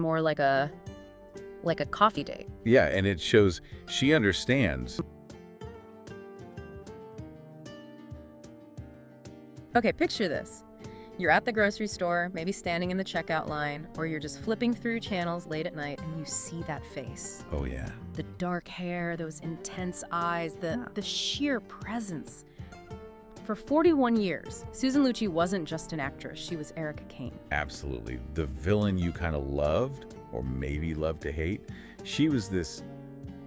More like a coffee date. Yeah, and it shows she understands. Okay, picture this. You're at the grocery store, maybe standing in the checkout line, or you're just flipping through channels late at night and you see that face. Oh, yeah. The dark hair, those intense eyes, the sheer presence. For 41 years, Susan Lucci wasn't just an actress, she was Erica Kane. Absolutely. The villain you kind of loved, or maybe loved to hate, she was this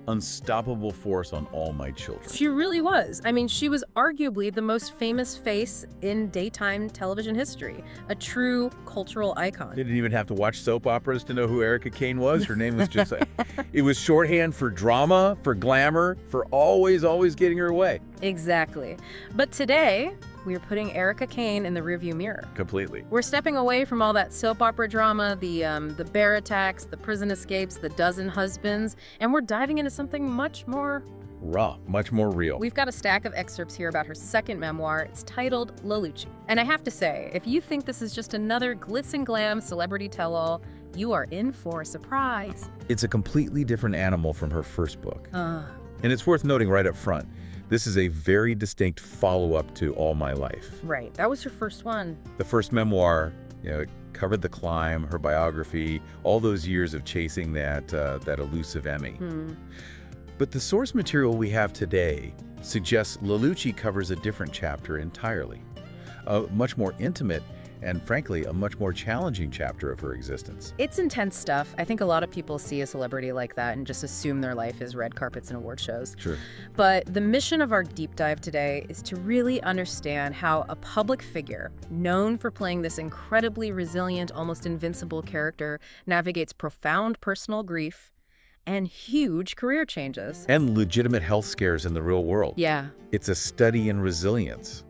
unstoppable force on All My Children. She really was. I mean, she was arguably the most famous face in daytime television history, a true cultural icon. Didn't even have to watch soap operas to know who Erica Kane was. Her name was just, it was shorthand for drama, for glamour, for always getting her way. Exactly. But today, we are putting Erica Kane in the rearview mirror. Completely. We're stepping away from all that soap opera drama, the bear attacks, the prison escapes, the dozen husbands, and we're diving into something much more Raw, much more real. We've got a stack of excerpts here about her second memoir. It's titled La Lucci. And I have to say, if you think this is just another glitz and glam celebrity tell-all, you are in for a surprise. It's a completely different animal from her first book. And it's worth noting right up front, this is a very distinct follow-up to All My Life. Right, that was her first one. The first memoir, it covered the climb, her biography, all those years of chasing that elusive Emmy. But the source material we have today suggests La Lucci covers a different chapter entirely, a much more intimate and, frankly, a much more challenging chapter of her existence. It's intense stuff. I think a lot of people see a celebrity like that and just assume their life is red carpets and award shows. Sure. But the mission of our deep dive today is to really understand how a public figure, known for playing this incredibly resilient, almost invincible character, navigates profound personal grief and huge career changes. And legitimate health scares in the real world. Yeah. It's a study in resilience.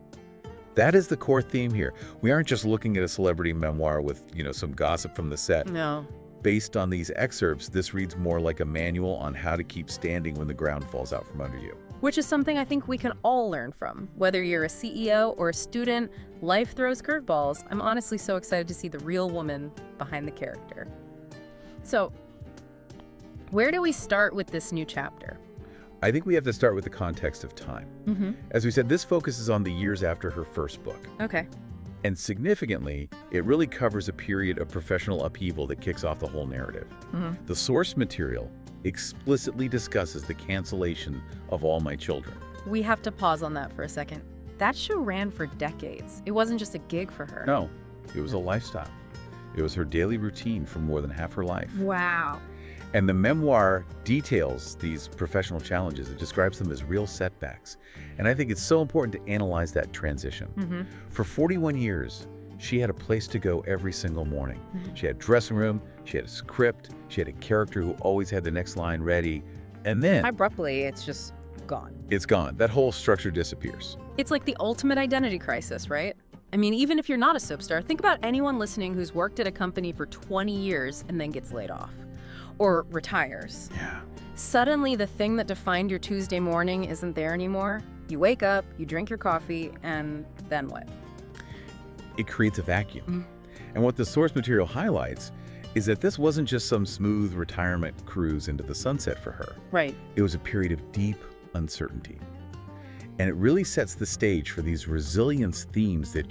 That is the core theme here. We aren't just looking at a celebrity memoir with, some gossip from the set. No. Based on these excerpts, this reads more like a manual on how to keep standing when the ground falls out from under you. Which is something I think we can all learn from. Whether you're a CEO or a student, life throws curveballs. I'm honestly so excited to see the real woman behind the character. So, where do we start with this new chapter? I think we have to start with the context of time. As we said, this focuses on the years after her first book. Okay. And significantly, it really covers a period of professional upheaval that kicks off the whole narrative. The source material explicitly discusses the cancellation of All My Children. We have to pause on that for a second. That show ran for decades. It wasn't just a gig for her. No, it was a lifestyle. It was her daily routine for more than half her life. Wow. And the memoir details these professional challenges. It describes them as real setbacks. And I think it's so important to analyze that transition. For 41 years, she had a place to go every single morning. She had a dressing room, she had a script, she had a character who always had the next line ready. And then Abruptly, it's just gone. It's gone. That whole structure disappears. It's like the ultimate identity crisis, right? I mean, even if you're not a soap star, think about anyone listening who's worked at a company for 20 years and then gets laid off. Or retires. Yeah. Suddenly, the thing that defined your Tuesday morning isn't there anymore. You wake up, you drink your coffee, and then what? It creates a vacuum. And what the source material highlights is that this wasn't just some smooth retirement cruise into the sunset for her. Right. It was a period of deep uncertainty. And it really sets the stage for these resilience themes that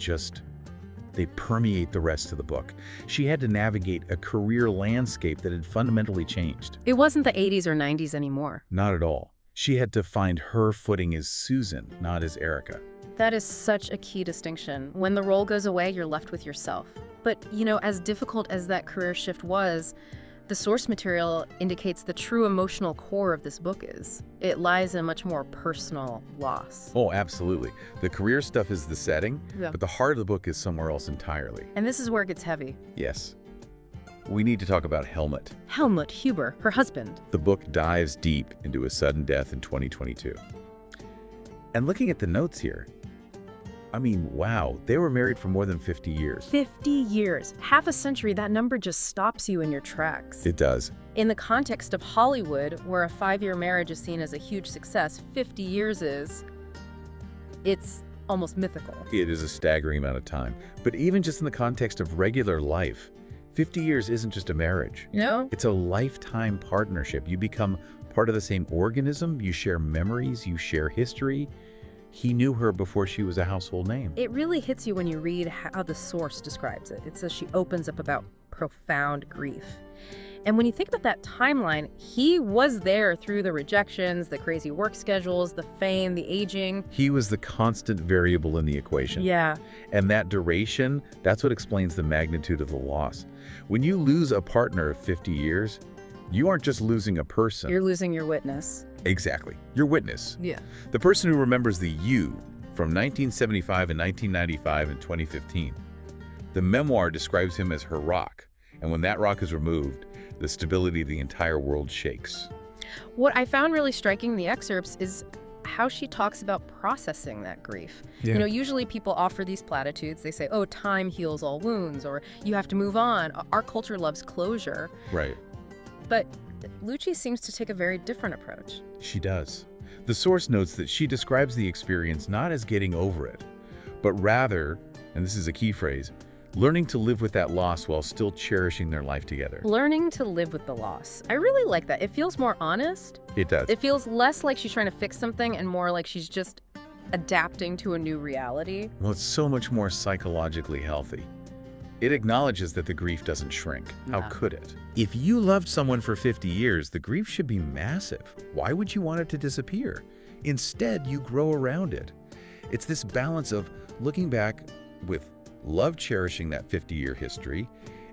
they permeate the rest of the book. She had to navigate a career landscape that had fundamentally changed. It wasn't the 80s or 90s anymore. Not at all. She had to find her footing as Susan, not as Erica. That is such a key distinction. When the role goes away, you're left with yourself. But, as difficult as that career shift was, the source material indicates the true emotional core of this book is. It lies in a much more personal loss. Oh, absolutely. The career stuff is the setting, but the heart of the book is somewhere else entirely. And this is where it gets heavy. Yes. We need to talk about Helmut. Helmut Huber, her husband. The book dives deep into his sudden death in 2022. And looking at the notes here, I mean, wow, they were married for more than 50 years. 50 years. Half a century, that number just stops you in your tracks. It does. In the context of Hollywood, where a 5-year marriage is seen as a huge success, 50 years it's almost mythical. It is a staggering amount of time. But even just in the context of regular life, 50 years isn't just a marriage. No? It's a lifetime partnership. You become part of the same organism. You share memories. You share history. He knew her before she was a household name. It really hits you when you read how the source describes it. It says she opens up about profound grief. And when you think about that timeline, he was there through the rejections, the crazy work schedules, the fame, the aging. He was the constant variable in the equation. Yeah. And that duration, that's what explains the magnitude of the loss. When you lose a partner of 50 years, you aren't just losing a person. You're losing your witness. Exactly. Your witness. Yeah. The person who remembers the you from 1975 and 1995 and 2015. The memoir describes him as her rock. And when that rock is removed, the stability of the entire world shakes. What I found really striking in the excerpts is how she talks about processing that grief. Yeah. You know, usually people offer these platitudes. They say, oh, time heals all wounds, or you have to move on. Our culture loves closure. Right. But Lucci seems to take a very different approach. She does. The source notes that she describes the experience not as getting over it, but rather, and this is a key phrase, learning to live with that loss while still cherishing their life together. Learning to live with the loss. I really like that. It feels more honest. It does. It feels less like she's trying to fix something and more like she's just adapting to a new reality. Well, it's so much more psychologically healthy. It acknowledges that the grief doesn't shrink. How Yeah. could it? If you loved someone for 50 years, the grief should be massive. Why would you want it to disappear? Instead, you grow around it. It's this balance of looking back with love, cherishing that 50-year history,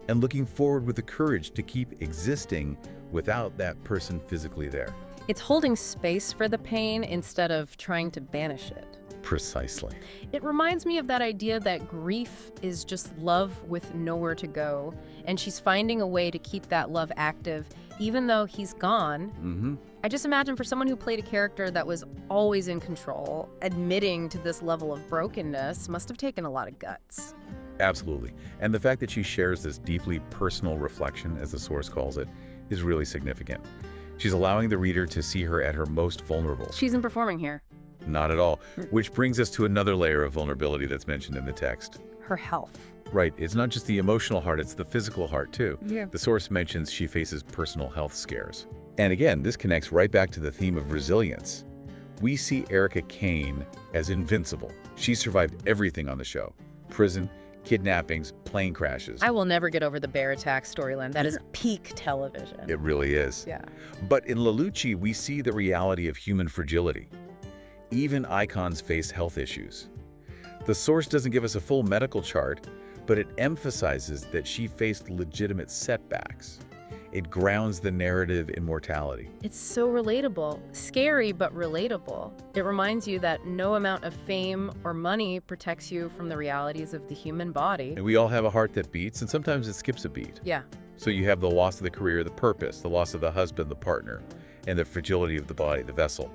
and looking forward with the courage to keep existing without that person physically there. It's holding space for the pain instead of trying to banish it. Precisely. It reminds me of that idea that grief is just love with nowhere to go, and she's finding a way to keep that love active even though he's gone. I just imagine for someone who played a character that was always in control, admitting to this level of brokenness must have taken a lot of guts. Absolutely. And the fact that she shares this deeply personal reflection, as the source calls it, is really significant. She's allowing the reader to see her at her most vulnerable. She isn't performing here. Not at all. Which brings us to another layer of vulnerability that's mentioned in the text. Her health. Right. It's not just the emotional heart, it's the physical heart, too. Yeah. The source mentions she faces personal health scares. And again, this connects right back to the theme of resilience. We see Erica Kane as invincible. She survived everything on the show. Prison, kidnappings, plane crashes. I will never get over the bear attack storyline. That is peak television. It really is. Yeah. But in Lucci, we see the reality of human fragility. Even icons face health issues. The source doesn't give us a full medical chart, but it emphasizes that she faced legitimate setbacks. It grounds the narrative in mortality. It's so relatable. Scary, but relatable. It reminds you that no amount of fame or money protects you from the realities of the human body. And we all have a heart that beats, and sometimes it skips a beat. Yeah. So you have the loss of the career, the purpose, the loss of the husband, the partner, and the fragility of the body, the vessel.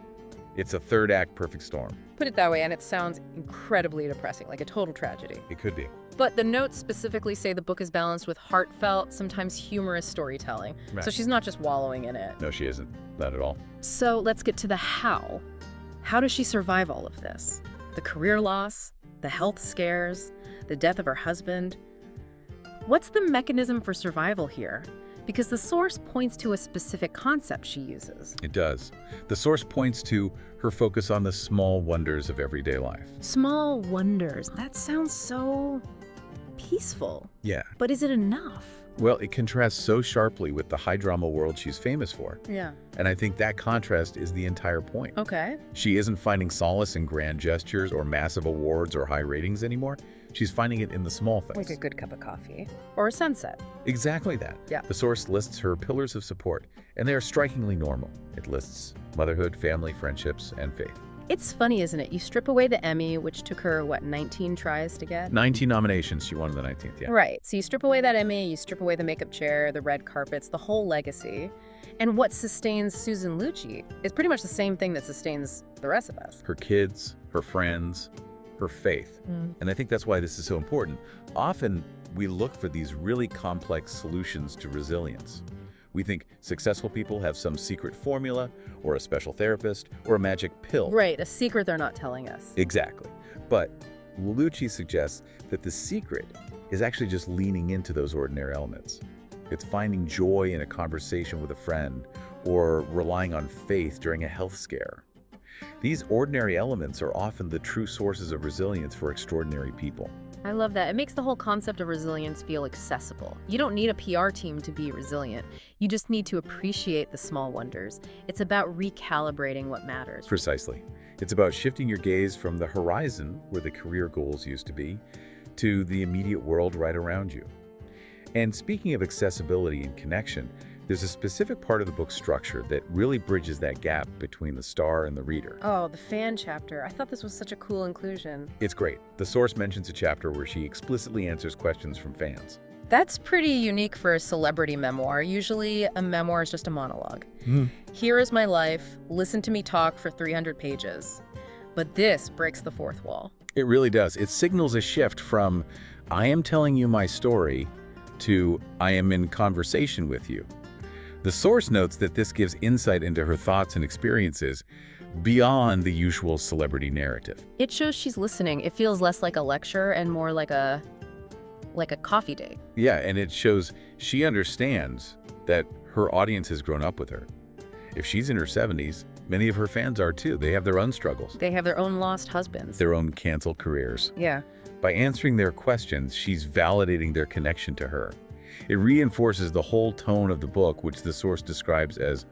It's a third act perfect storm. Put it that way, and it sounds incredibly depressing, like a total tragedy. It could be. But the notes specifically say the book is balanced with heartfelt, sometimes humorous storytelling. Right. So she's not just wallowing in it. No, she isn't. Not at all. So let's get to the how. How does she survive all of this? The career loss, the health scares, the death of her husband. What's the mechanism for survival here? Because the source points to a specific concept she uses. It does. The source points to her focus on the small wonders of everyday life. Small wonders. That sounds so peaceful. Yeah. But is it enough? Well, it contrasts so sharply with the high drama world she's famous for. Yeah. And I think that contrast is the entire point. Okay. She isn't finding solace in grand gestures or massive awards or high ratings anymore. She's finding it in the small things. Like a good cup of coffee. Or a sunset. Exactly that. Yeah. The source lists her pillars of support, and they are strikingly normal. It lists motherhood, family, friendships, and faith. It's funny, isn't it? You strip away the Emmy, which took her, 19 tries to get? 19 nominations. She won the 19th, yeah. Right. So you strip away that Emmy, you strip away the makeup chair, the red carpets, the whole legacy. And what sustains Susan Lucci is pretty much the same thing that sustains the rest of us. Her kids, her friends, her faith. And I think that's why this is so important. Often, we look for these really complex solutions to resilience. We think successful people have some secret formula, or a special therapist, or a magic pill. Right, a secret they're not telling us. Exactly. But Lucci suggests that the secret is actually just leaning into those ordinary elements. It's finding joy in a conversation with a friend or relying on faith during a health scare. These ordinary elements are often the true sources of resilience for extraordinary people. I love that. It makes the whole concept of resilience feel accessible. You don't need a PR team to be resilient. You just need to appreciate the small wonders. It's about recalibrating what matters. Precisely. It's about shifting your gaze from the horizon, where the career goals used to be, to the immediate world right around you. And speaking of accessibility and connection, there's a specific part of the book's structure that really bridges that gap between the star and the reader. Oh, the fan chapter. I thought this was such a cool inclusion. It's great. The source mentions a chapter where she explicitly answers questions from fans. That's pretty unique for a celebrity memoir. Usually a memoir is just a monologue. Here is my life. Listen to me talk for 300 pages. But this breaks the fourth wall. It really does. It signals a shift from, I am telling you my story, to, I am in conversation with you. The source notes that this gives insight into her thoughts and experiences beyond the usual celebrity narrative. It shows she's listening. It feels less like a lecture and more like a coffee date. Yeah, and it shows she understands that her audience has grown up with her. If she's in her 70s, many of her fans are too. They have their own struggles. They have their own lost husbands. Their own canceled careers. Yeah. By answering their questions, she's validating their connection to her. It reinforces the whole tone of the book, which the source describes as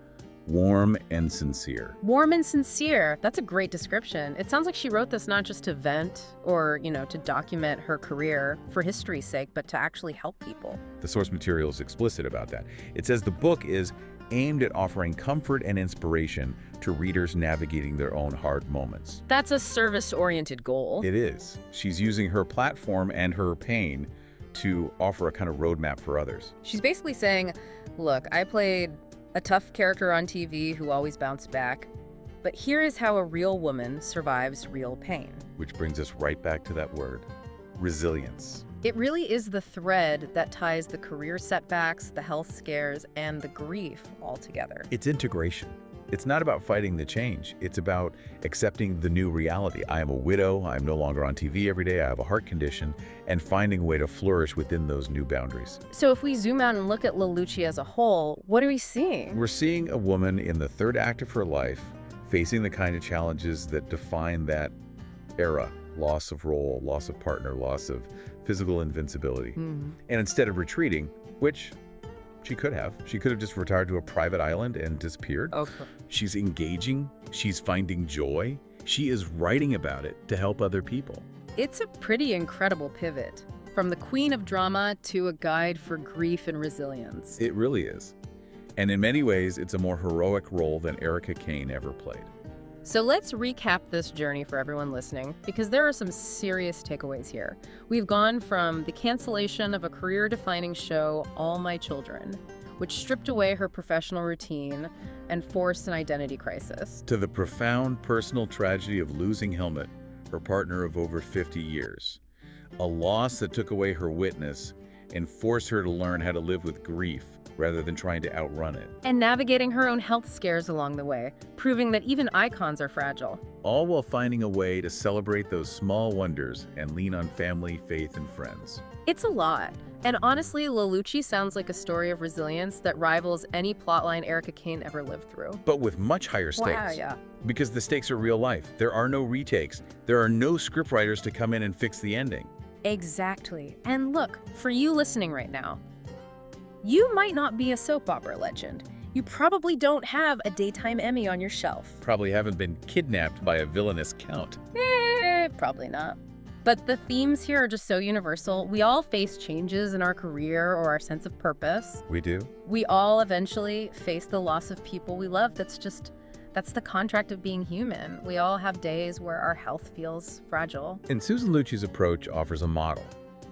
warm and sincere. Warm and sincere. That's a great description. It sounds like she wrote this not just to vent or, to document her career for history's sake, but to actually help people. The source material is explicit about that. It says the book is aimed at offering comfort and inspiration to readers navigating their own hard moments. That's a service-oriented goal. It is. She's using her platform and her pain to offer a kind of roadmap for others. She's basically saying, look, I played a tough character on TV who always bounced back, but here is how a real woman survives real pain. Which brings us right back to that word, resilience. It really is the thread that ties the career setbacks, the health scares, and the grief all together. It's integration. It's not about fighting the change. It's about accepting the new reality. I am a widow. I'm no longer on TV every day. I have a heart condition, and finding a way to flourish within those new boundaries. So if we zoom out and look at Lucci as a whole, what are we seeing? We're seeing a woman in the third act of her life facing the kind of challenges that define that era. Loss of role, loss of partner, loss of physical invincibility. And instead of retreating, which she could have just retired to a private island and disappeared. Okay. She's engaging. She's finding joy. She is writing about it to help other people. It's a pretty incredible pivot, from the queen of drama to a guide for grief and resilience. It really is. And in many ways, it's a more heroic role than Erica Kane ever played. So let's recap this journey for everyone listening, because there are some serious takeaways here. We've gone from the cancellation of a career-defining show, All My Children, which stripped away her professional routine and forced an identity crisis, to the profound personal tragedy of losing Helmut, her partner of over 50 years. A loss that took away her witness and forced her to learn how to live with grief rather than trying to outrun it. and navigating her own health scares along the way, proving that even icons are fragile. All while finding a way to celebrate those small wonders and lean on family, faith, and friends. It's a lot. And honestly, Lucci sounds like a story of resilience that rivals any plotline Erica Kane ever lived through. But with much higher stakes. Wow, yeah. Because the stakes are real life. There are no retakes. There are no scriptwriters to come in and fix the ending. Exactly. And look, for you listening right now, you might not be a soap opera legend. You probably don't have a daytime Emmy on your shelf. Probably haven't been kidnapped by a villainous count. Probably not. But the themes here are just so universal. We all face changes in our career or our sense of purpose. We do? We all eventually face the loss of people we love. That's the contract of being human. We all have days where our health feels fragile. And Susan Lucci's approach offers a model.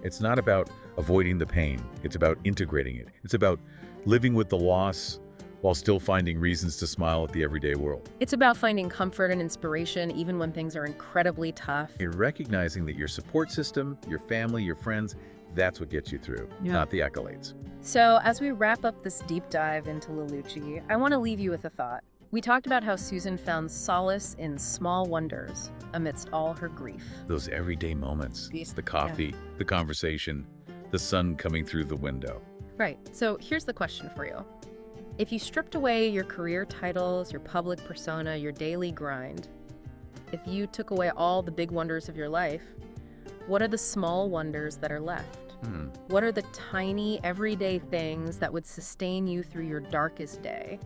It's not about avoiding the pain. It's about integrating it. It's about living with the loss while still finding reasons to smile at the everyday world. It's about finding comfort and inspiration even when things are incredibly tough. You're recognizing that your support system, your family, your friends, that's what gets you through, not the accolades. So as we wrap up this deep dive into Lucci, I want to leave you with a thought. We talked about how Susan found solace in small wonders amidst all her grief. Those everyday moments, the coffee, the conversation, the sun coming through the window. Right. So here's the question for you. If you stripped away your career titles, your public persona, your daily grind, if you took away all the big wonders of your life, what are the small wonders that are left? What are the tiny, everyday things that would sustain you through your darkest day?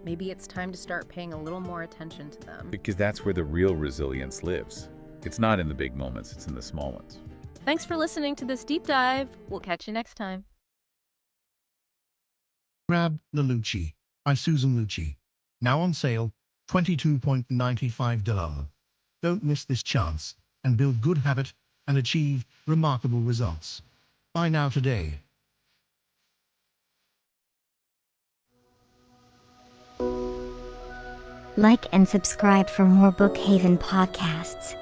Maybe it's time to start paying a little more attention to them. Because that's where the real resilience lives. It's not in the big moments, it's in the small ones. Thanks for listening to this deep dive. We'll catch you next time. Grab the Lucci by Susan Lucci. Now on sale, $22.95. Don't miss this chance and build good habit and achieve remarkable results. Buy now today. Like and subscribe for more Bookhaven podcasts.